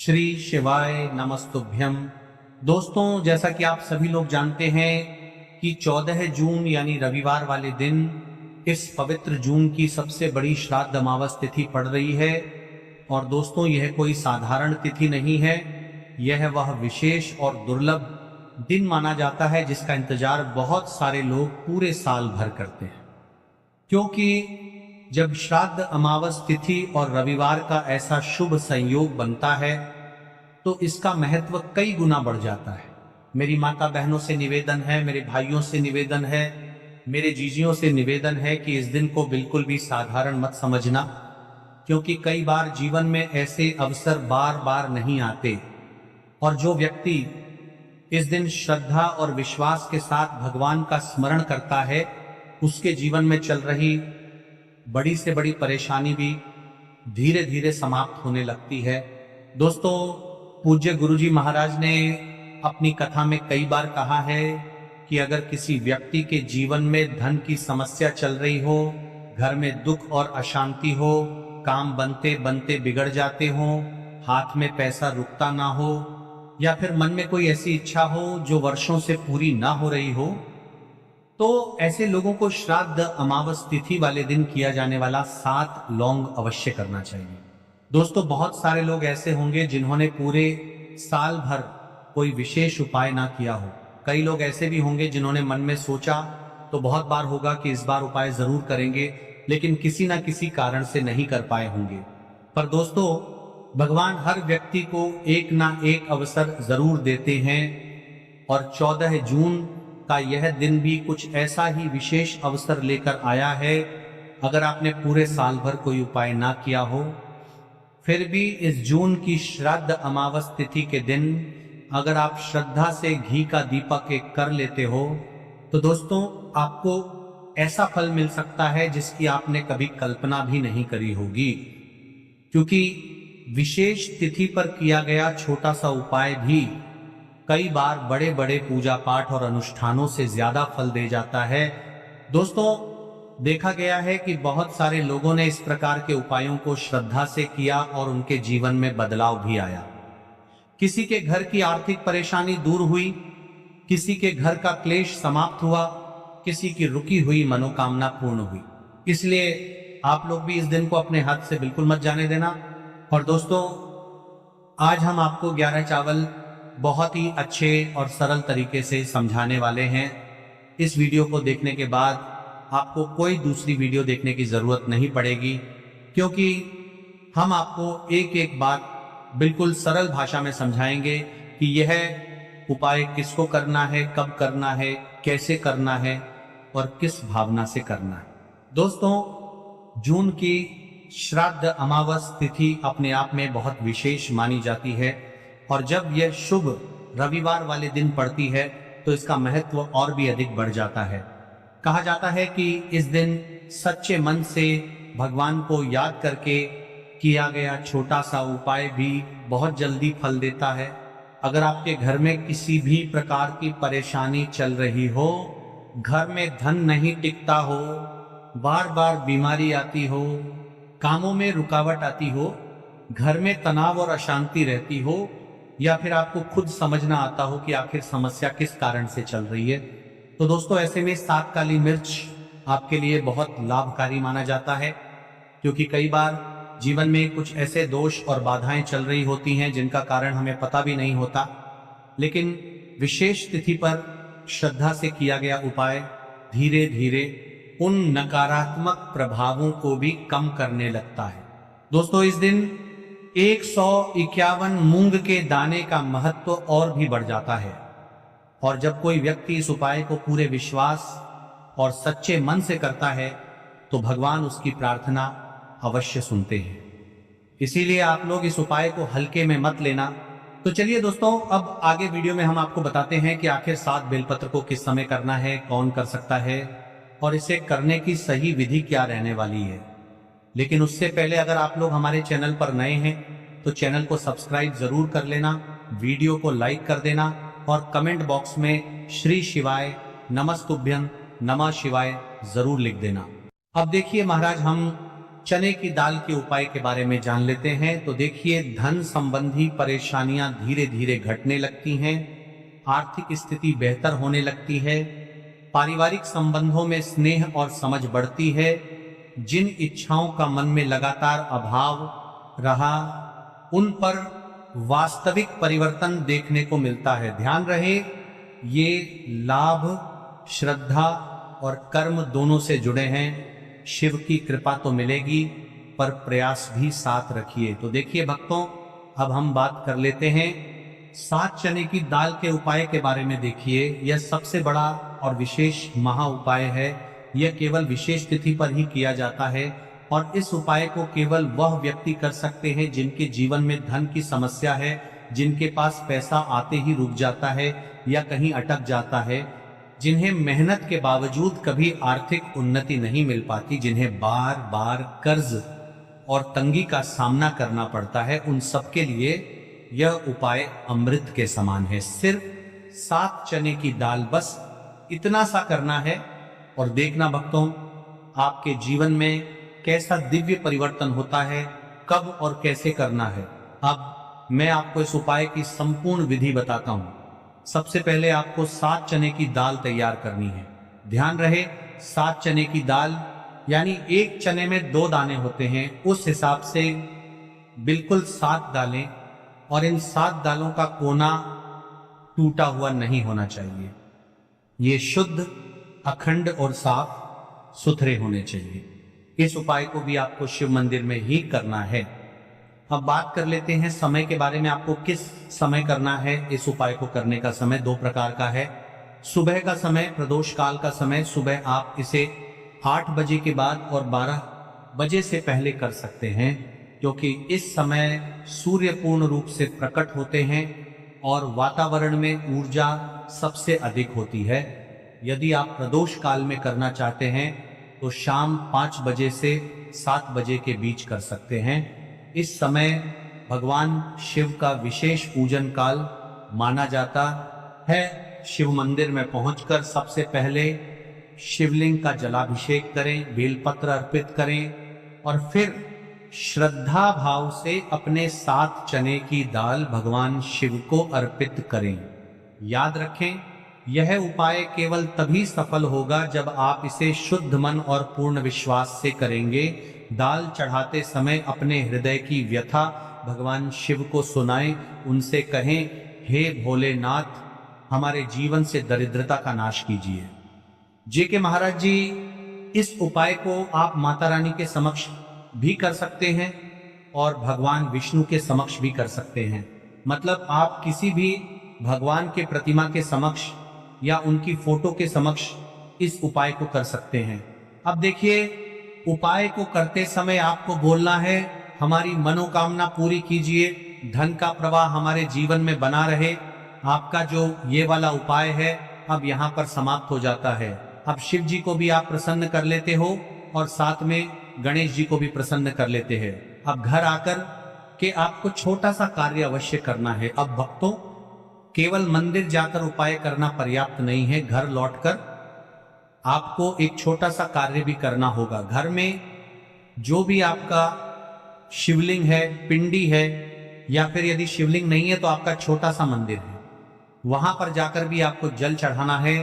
श्री शिवाय नमस्तुभ्यम। दोस्तों, जैसा कि आप सभी लोग जानते हैं कि 14 जून यानी रविवार वाले दिन इस पवित्र जून की सबसे बड़ी श्राद्ध अमावस तिथि पड़ रही है। और दोस्तों, यह कोई साधारण तिथि नहीं है, यह वह विशेष और दुर्लभ दिन माना जाता है जिसका इंतजार बहुत सारे लोग पूरे साल भर करते हैं। क्योंकि जब श्राद्ध अमावस तिथि और रविवार का ऐसा शुभ संयोग बनता है तो इसका महत्व कई गुना बढ़ जाता है। मेरी माता बहनों से निवेदन है, मेरे भाइयों से निवेदन है, मेरे जीजियों से निवेदन है कि इस दिन को बिल्कुल भी साधारण मत समझना, क्योंकि कई बार जीवन में ऐसे अवसर बार बार नहीं आते। और जो व्यक्ति इस दिन श्रद्धा और विश्वास के साथ भगवान का स्मरण करता है, उसके जीवन में चल रही बड़ी से बड़ी परेशानी भी धीरे धीरे समाप्त होने लगती है। दोस्तों, पूज्य गुरुजी महाराज ने अपनी कथा में कई बार कहा है कि अगर किसी व्यक्ति के जीवन में धन की समस्या चल रही हो, घर में दुख और अशांति हो, काम बनते बनते बिगड़ जाते हो, हाथ में पैसा रुकता ना हो, या फिर मन में कोई ऐसी इच्छा हो जो वर्षों से पूरी ना हो रही हो, तो ऐसे लोगों को श्राद्ध अमावस तिथि वाले दिन किया जाने वाला 7 लौंग अवश्य करना चाहिए। दोस्तों, बहुत सारे लोग ऐसे होंगे जिन्होंने पूरे साल भर कोई विशेष उपाय ना किया हो। कई लोग ऐसे भी होंगे जिन्होंने मन में सोचा तो बहुत बार होगा कि इस बार उपाय जरूर करेंगे, लेकिन किसी ना किसी कारण से नहीं कर पाए होंगे। पर दोस्तों, भगवान हर व्यक्ति को एक ना एक अवसर जरूर देते हैं, और 14 जून का यह दिन भी कुछ ऐसा ही विशेष अवसर लेकर आया है। अगर आपने पूरे साल भर कोई उपाय ना किया हो, फिर भी इस जून की श्राद्ध अमावस तिथि के दिन अगर आप श्रद्धा से घी का दीपक एक कर लेते हो, तो दोस्तों आपको ऐसा फल मिल सकता है जिसकी आपने कभी कल्पना भी नहीं करी होगी। क्योंकि विशेष तिथि पर किया गया छोटा सा उपाय भी कई बार बड़े बड़े पूजा पाठ और अनुष्ठानों से ज्यादा फल दे जाता है। दोस्तों, देखा गया है कि बहुत सारे लोगों ने इस प्रकार के उपायों को श्रद्धा से किया और उनके जीवन में बदलाव भी आया। किसी के घर की आर्थिक परेशानी दूर हुई, किसी के घर का क्लेश समाप्त हुआ, किसी की रुकी हुई मनोकामना पूर्ण हुई। इसलिए आप लोग भी इस दिन को अपने हाथ से बिल्कुल मत जाने देना। और दोस्तों, आज हम आपको 11 चावल बहुत ही अच्छे और सरल तरीके से समझाने वाले हैं। इस वीडियो को देखने के बाद आपको कोई दूसरी वीडियो देखने की जरूरत नहीं पड़ेगी, क्योंकि हम आपको एक एक बात बिल्कुल सरल भाषा में समझाएंगे कि यह उपाय किसको करना है, कब करना है, कैसे करना है और किस भावना से करना है। दोस्तों, जून की श्राद्ध अमावस तिथि अपने आप में बहुत विशेष मानी जाती है, और जब यह शुभ रविवार वाले दिन पड़ती है तो इसका महत्व और भी अधिक बढ़ जाता है। कहा जाता है कि इस दिन सच्चे मन से भगवान को याद करके किया गया छोटा सा उपाय भी बहुत जल्दी फल देता है। अगर आपके घर में किसी भी प्रकार की परेशानी चल रही हो, घर में धन नहीं टिकता हो, बार बार बीमारी आती हो, कामों में रुकावट आती हो, घर में तनाव और अशांति रहती हो, या फिर आपको खुद समझना आता हो कि आखिर समस्या किस कारण से चल रही है, तो दोस्तों ऐसे में 7 काली मिर्च आपके लिए बहुत लाभकारी माना जाता है। क्योंकि कई बार जीवन में कुछ ऐसे दोष और बाधाएं चल रही होती हैं जिनका कारण हमें पता भी नहीं होता, लेकिन विशेष तिथि पर श्रद्धा से किया गया उपाय धीरे धीरे उन नकारात्मक प्रभावों को भी कम करने लगता है। दोस्तों, इस दिन 151 मूंग के दाने का महत्व और भी बढ़ जाता है, और जब कोई व्यक्ति इस उपाय को पूरे विश्वास और सच्चे मन से करता है तो भगवान उसकी प्रार्थना अवश्य सुनते हैं। इसीलिए आप लोग इस उपाय को हल्के में मत लेना। तो चलिए दोस्तों, अब आगे वीडियो में हम आपको बताते हैं कि आखिर 7 बेलपत्र को किस समय करना है, कौन कर सकता है, और इसे करने की सही विधि क्या रहने वाली है। लेकिन उससे पहले अगर आप लोग हमारे चैनल पर नए हैं तो चैनल को सब्सक्राइब जरूर कर लेना, वीडियो को लाइक कर देना, और कमेंट बॉक्स में श्री शिवाय नमस्तुभ्यं नमः शिवाय जरूर लिख देना। अब देखिए महाराज, हम चने की दाल के उपाय के बारे में जान लेते हैं। तो देखिए, धन संबंधी परेशानियां धीरे धीरे घटने लगती हैं, आर्थिक स्थिति बेहतर होने लगती है, पारिवारिक संबंधों में स्नेह और समझ बढ़ती है। जिन इच्छाओं का मन में लगातार अभाव रहा, उन पर वास्तविक परिवर्तन देखने को मिलता है। ध्यान रहे, ये लाभ श्रद्धा और कर्म दोनों से जुड़े हैं। शिव की कृपा तो मिलेगी, पर प्रयास भी साथ रखिए। तो देखिए भक्तों, अब हम बात कर लेते हैं 7 चने की दाल के उपाय के बारे में। देखिए, यह सबसे बड़ा और विशेष महा उपाय है। यह केवल विशेष तिथि पर ही किया जाता है और इस उपाय को केवल वह व्यक्ति कर सकते हैं जिनके जीवन में धन की समस्या है, जिनके पास पैसा आते ही रुक जाता है या कहीं अटक जाता है, जिन्हें मेहनत के बावजूद कभी आर्थिक उन्नति नहीं मिल पाती, जिन्हें बार बार कर्ज और तंगी का सामना करना पड़ता है। उन सबके लिए यह उपाय अमृत के समान है। सिर्फ 7 चने की दाल, बस इतना सा करना है और देखना भक्तों, आपके जीवन में कैसा दिव्य परिवर्तन होता है, कब और कैसे करना है। अब मैं आपको इस उपाय की संपूर्ण विधि बताता हूं। सबसे पहले आपको 7 चने की दाल तैयार करनी है। ध्यान रहे, 7 चने की दाल यानी एक चने में 2 दाने होते हैं, उस हिसाब से बिल्कुल 7 दालें, और इन 7 दालों का कोना टूटा हुआ नहीं होना चाहिए। ये शुद्ध, अखंड और साफ सुथरे होने चाहिए। इस उपाय को भी आपको शिव मंदिर में ही करना है। अब बात कर लेते हैं समय के बारे में। आपको किस समय करना है? इस उपाय को करने का समय 2 प्रकार का है। सुबह का समय, प्रदोष काल का समय, सुबह आप इसे 8 बजे के बाद और 12 बजे से पहले कर सकते हैं, क्योंकि इस समय सूर्य पूर्ण रूप से प्रकट होते हैं और वातावरण में ऊर्जा सबसे अधिक होती है। यदि आप प्रदोष काल में करना चाहते हैं तो शाम 5 बजे से 7 बजे के बीच कर सकते हैं। इस समय भगवान शिव का विशेष पूजन काल माना जाता है। शिव मंदिर में पहुंचकर सबसे पहले शिवलिंग का जलाभिषेक करें, बेलपत्र अर्पित करें और फिर श्रद्धा भाव से अपने 7 चने की दाल भगवान शिव को अर्पित करें। याद रखें, यह उपाय केवल तभी सफल होगा जब आप इसे शुद्ध मन और पूर्ण विश्वास से करेंगे। दाल चढ़ाते समय अपने हृदय की व्यथा भगवान शिव को सुनाएं, उनसे कहें, हे भोलेनाथ, हमारे जीवन से दरिद्रता का नाश कीजिए। जेके महाराज जी, इस उपाय को आप माता रानी के समक्ष भी कर सकते हैं और भगवान विष्णु के समक्ष भी कर सकते हैं। मतलब आप किसी भी भगवान के प्रतिमा के समक्ष या उनकी फोटो के समक्ष इस उपाय को कर सकते हैं। अब देखिए, उपाय को करते समय आपको बोलना है, हमारी मनोकामना पूरी कीजिए, धन का प्रवाह हमारे जीवन में बना रहे। आपका जो ये वाला उपाय है अब यहाँ पर समाप्त हो जाता है। अब शिव जी को भी आप प्रसन्न कर लेते हो और साथ में गणेश जी को भी प्रसन्न कर लेते हैं। अब घर आकर के आपको छोटा सा कार्य अवश्य करना है। अब भक्तों, केवल मंदिर जाकर उपाय करना पर्याप्त नहीं है। घर लौटकर आपको एक छोटा सा कार्य भी करना होगा। घर में जो भी आपका शिवलिंग है, पिंडी है, या फिर यदि शिवलिंग नहीं है तो आपका छोटा सा मंदिर है, वहां पर जाकर भी आपको जल चढ़ाना है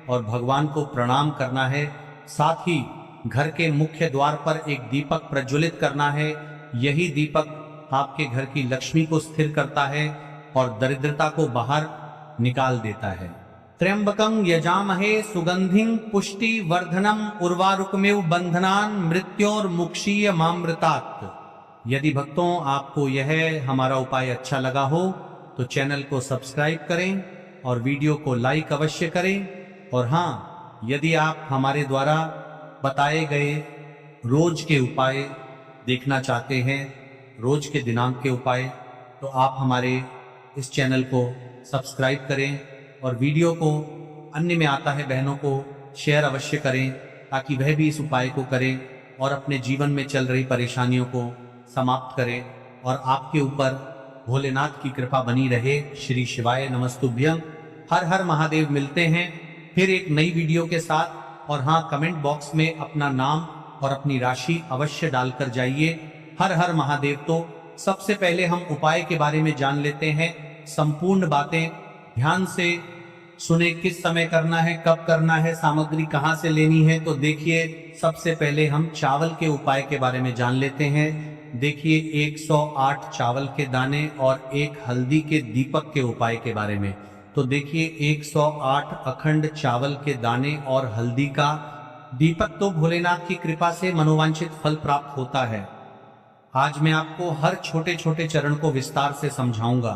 और भगवान को प्रणाम करना है। साथ ही घर के मुख्य द्वार पर एक दीपक प्रज्वलित करना है। यही दीपक आपके घर की लक्ष्मी को स्थिर करता है और दरिद्रता को बाहर निकाल देता है। त्र्यंबकं यजामहे सुगंधिं पुष्टि वर्धनम उर्वारुकमेव बंधनान मृत्योर्मुक्षीय मामृतात्। यदि भक्तों आपको यह हमारा उपाय अच्छा लगा हो तो चैनल को सब्सक्राइब करें और वीडियो को लाइक अवश्य करें। और हाँ, यदि आप हमारे द्वारा बताए गए रोज के उपाय देखना चाहते हैं, रोज के दिनांक के उपाय, तो आप हमारे इस चैनल को सब्सक्राइब करें और वीडियो को अन्य में आता है बहनों को शेयर अवश्य करें, ताकि वह भी इस उपाय को करें और अपने जीवन में चल रही परेशानियों को समाप्त करें और आपके ऊपर भोलेनाथ की कृपा बनी रहे। श्री शिवाय नमस्तुभ्यं। हर हर महादेव। मिलते हैं फिर एक नई वीडियो के साथ। और हाँ, कमेंट बॉक्स में अपना नाम और अपनी राशि अवश्य डालकर जाइए। हर हर महादेव। तो सबसे पहले हम उपाय के बारे में जान लेते हैं। संपूर्ण बातें ध्यान से सुने, किस समय करना है, कब करना है, सामग्री कहाँ से लेनी है। तो देखिए, सबसे पहले हम चावल के उपाय के बारे में जान लेते हैं। देखिए, 108 चावल के दाने और एक हल्दी के दीपक के उपाय के बारे में। तो देखिए, 108 अखंड चावल के दाने और हल्दी का दीपक। तो भोलेनाथ की कृपा से मनोवांछित फल प्राप्त होता है। आज मैं आपको हर छोटे छोटे चरण को विस्तार से समझाऊंगा।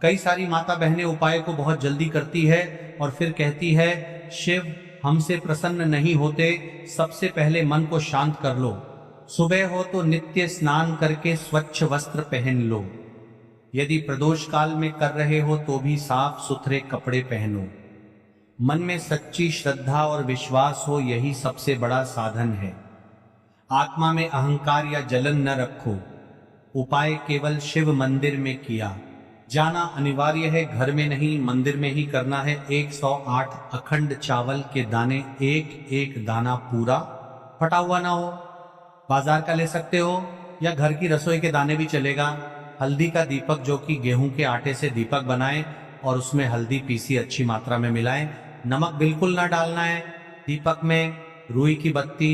कई सारी माता बहनें उपाय को बहुत जल्दी करती है और फिर कहती है, शिव हमसे प्रसन्न नहीं होते। सबसे पहले मन को शांत कर लो। सुबह हो तो नित्य स्नान करके स्वच्छ वस्त्र पहन लो। यदि प्रदोष काल में कर रहे हो तो भी साफ सुथरे कपड़े पहनो। मन में सच्ची श्रद्धा और विश्वास हो, यही सबसे बड़ा साधन है। आत्मा में अहंकार या जलन न रखो। उपाय केवल शिव मंदिर में किया जाना अनिवार्य है, घर में नहीं, मंदिर में ही करना है। 108 अखंड चावल के दाने, एक एक दाना पूरा फटा हुआ ना हो। बाजार का ले सकते हो या घर की रसोई के दाने भी चलेगा। हल्दी का दीपक, जो कि गेहूं के आटे से दीपक बनाएं और उसमें हल्दी पीसी अच्छी मात्रा में मिलाएं। नमक बिल्कुल ना डालना है। दीपक में रुई की बत्ती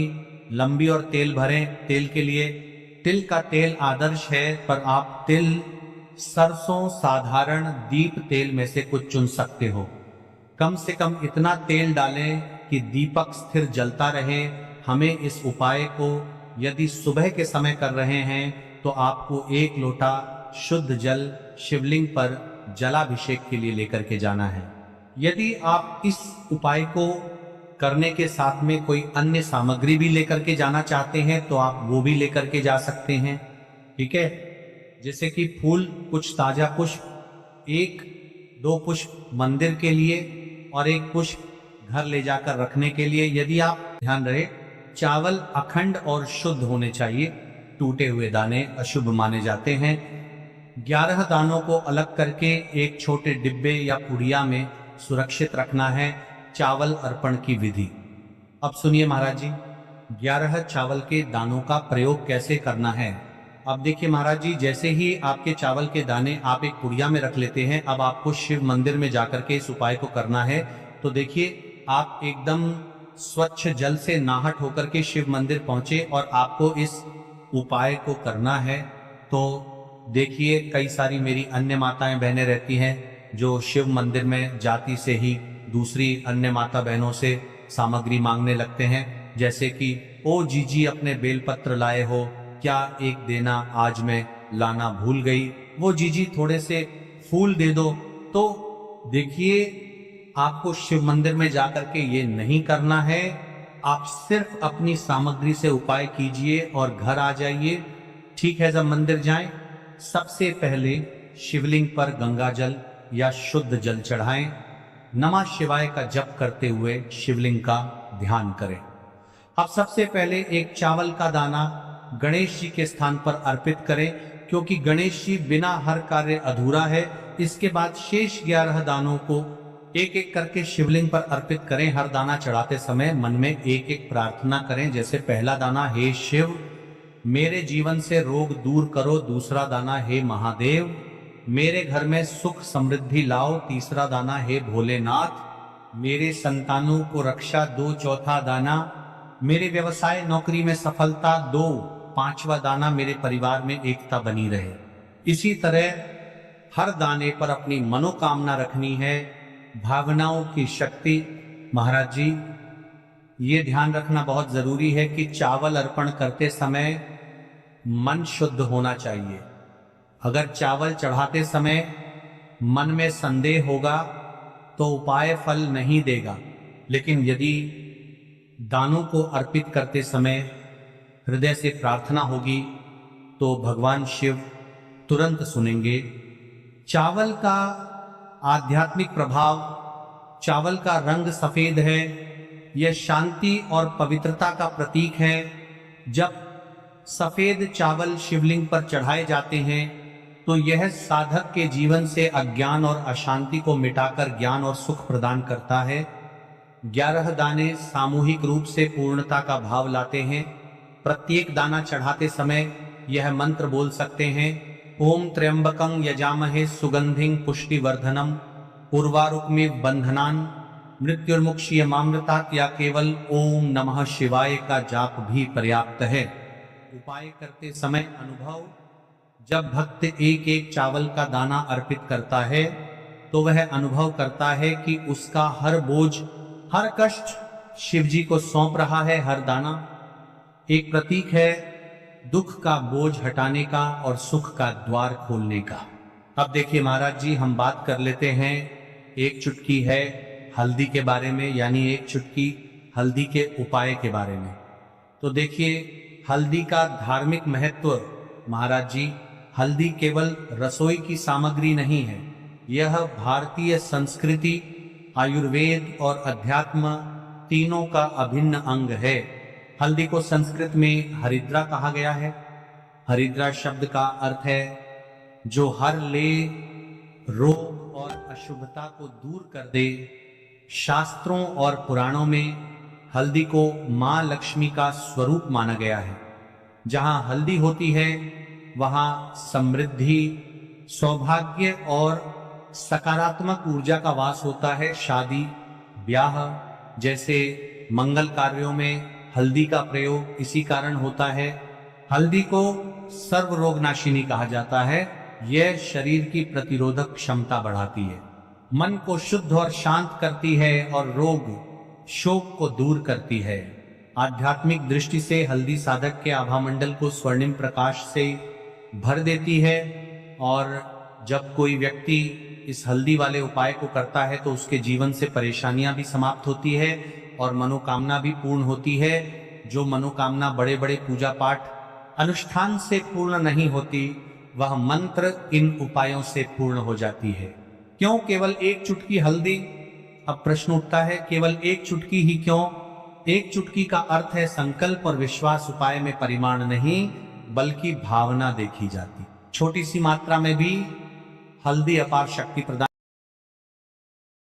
लंबी और तेल भरें। तेल के लिए तिल का तेल आदर्श है, पर आप तिल, सरसों, साधारण दीप तेल में से कुछ चुन सकते हो। कम से कम इतना तेल डालें कि दीपक स्थिर जलता रहे। हमें इस उपाय को यदि सुबह के समय कर रहे हैं तो आपको 1 लोटा शुद्ध जल शिवलिंग पर जलाभिषेक के लिए लेकर के जाना है। यदि आप इस उपाय को करने के साथ में कोई अन्य सामग्री भी लेकर के जाना चाहते हैं तो आप वो भी लेकर के जा सकते हैं। ठीक है, जैसे कि फूल, कुछ ताजा पुष्प, 1-2 पुष्प मंदिर के लिए और 1 पुष्प घर ले जाकर रखने के लिए। यदि आप ध्यान रहे, चावल अखंड और शुद्ध होने चाहिए। टूटे हुए दाने अशुभ माने जाते हैं। 11 दानों को अलग करके एक छोटे डिब्बे या पुड़िया में सुरक्षित रखना है। चावल अर्पण की विधि अब सुनिए महाराज जी। 11 चावल के दानों का प्रयोग कैसे करना है। अब देखिए महाराज जी, जैसे ही आपके चावल के दाने आप एक पुड़िया में रख लेते हैं, अब आपको शिव मंदिर में जाकर के इस उपाय को करना है। तो देखिए, आप एकदम स्वच्छ जल से नाहट होकर के शिव मंदिर पहुंचे और आपको इस उपाय को करना है। तो देखिए, कई सारी मेरी अन्य माताएं बहनें रहती हैं जो शिव मंदिर में जाती से ही दूसरी अन्य माता बहनों से सामग्री मांगने लगते हैं, जैसे कि ओ जीजी अपने बेलपत्र लाए हो क्या, एक देना, आज मैं लाना भूल गई। वो जीजी थोड़े से फूल दे दो। तो देखिए, आपको शिव मंदिर में जाकर के ये नहीं करना है। आप सिर्फ अपनी सामग्री से उपाय कीजिए और घर आ जाइए। ठीक है, जब मंदिर जाएं, सबसे पहले शिवलिंग पर गंगा जल या शुद्ध जल चढ़ाएं। नमः शिवाय का जप करते हुए शिवलिंग का ध्यान करें। अब सबसे पहले एक चावल का दाना गणेश जी के स्थान पर अर्पित करें, क्योंकि गणेश जी बिना हर कार्य अधूरा है। इसके बाद शेष 11 दानों को एक एक करके शिवलिंग पर अर्पित करें। हर दाना चढ़ाते समय मन में एक एक प्रार्थना करें। जैसे पहला दाना, हे शिव मेरे जीवन से रोग दूर करो। दूसरा दाना, हे महादेव मेरे घर में सुख समृद्धि लाओ। तीसरा दाना, हे भोलेनाथ मेरे संतानों को रक्षा दो। चौथा दाना, मेरे व्यवसाय नौकरी में सफलता दो। 5वां दाना, मेरे परिवार में एकता बनी रहे। इसी तरह हर दाने पर अपनी मनोकामना रखनी है। भावनाओं की शक्ति। महाराज जी, ये ध्यान रखना बहुत जरूरी है कि चावल अर्पण करते समय मन शुद्ध होना चाहिए। अगर चावल चढ़ाते समय मन में संदेह होगा तो उपाय फल नहीं देगा, लेकिन यदि दानों को अर्पित करते समय हृदय से प्रार्थना होगी तो भगवान शिव तुरंत सुनेंगे। चावल का आध्यात्मिक प्रभाव। चावल का रंग सफेद है। यह शांति और पवित्रता का प्रतीक है। जब सफेद चावल शिवलिंग पर चढ़ाए जाते हैं तो यह साधक के जीवन से अज्ञान और अशांति को मिटाकर ज्ञान और सुख प्रदान करता है। 11 दाने सामूहिक रूप से पूर्णता का भाव लाते हैं। प्रत्येक दाना चढ़ाते समय यह मंत्र बोल सकते हैं, ओम त्र्यंबकं यजामहे सुगंधिं पुष्टिवर्धनम उर्वारुकमिव बंधनान मृत्युर्मुक्षीयमामृतात्, या केवल ओम नमः शिवाय का जाप भी पर्याप्त है। उपाय करते समय अनुभव, जब भक्त एक एक चावल का दाना अर्पित करता है तो वह अनुभव करता है कि उसका हर बोझ, हर कष्ट शिव जी को सौंप रहा है। हर दाना एक प्रतीक है दुख का बोझ हटाने का और सुख का द्वार खोलने का। अब देखिए महाराज जी, हम बात कर लेते हैं, एक चुटकी है हल्दी के बारे में, यानी एक चुटकी हल्दी के उपाय के बारे में। तो देखिए हल्दी का धार्मिक महत्व महाराज जी, हल्दी केवल रसोई की सामग्री नहीं है, यह भारतीय संस्कृति, आयुर्वेद और अध्यात्म तीनों का अभिन्न अंग है। हल्दी को संस्कृत में हरिद्रा कहा गया है। हरिद्रा शब्द का अर्थ है जो हर ले, रोग और अशुभता को दूर कर दे। शास्त्रों और पुराणों में हल्दी को मां लक्ष्मी का स्वरूप माना गया है। जहां हल्दी होती है वहां समृद्धि, सौभाग्य और सकारात्मक ऊर्जा का वास होता है। शादी ब्याह जैसे मंगल कार्यों में हल्दी का प्रयोग इसी कारण होता है। हल्दी को सर्व रोगनाशिनी कहा जाता है। यह शरीर की प्रतिरोधक क्षमता बढ़ाती है, मन को शुद्ध और शांत करती है और रोग शोक को दूर करती है। आध्यात्मिक दृष्टि से हल्दी साधक के आभामंडल को स्वर्णिम प्रकाश से भर देती है, और जब कोई व्यक्ति इस हल्दी वाले उपाय को करता है तो उसके जीवन से परेशानियां भी समाप्त होती है और मनोकामना भी पूर्ण होती है। जो मनोकामना बड़े बड़े पूजा पाठ अनुष्ठान से पूर्ण नहीं होती, वह मंत्र इन उपायों से पूर्ण हो जाती है। क्यों केवल एक चुटकी हल्दी? अब प्रश्न उठता है, केवल एक चुटकी ही क्यों? एक चुटकी का अर्थ है संकल्प और विश्वास। उपाय में परिमाण नहीं बल्कि भावना देखी जाती। छोटी सी मात्रा में भी हल्दी अपार शक्ति प्रदान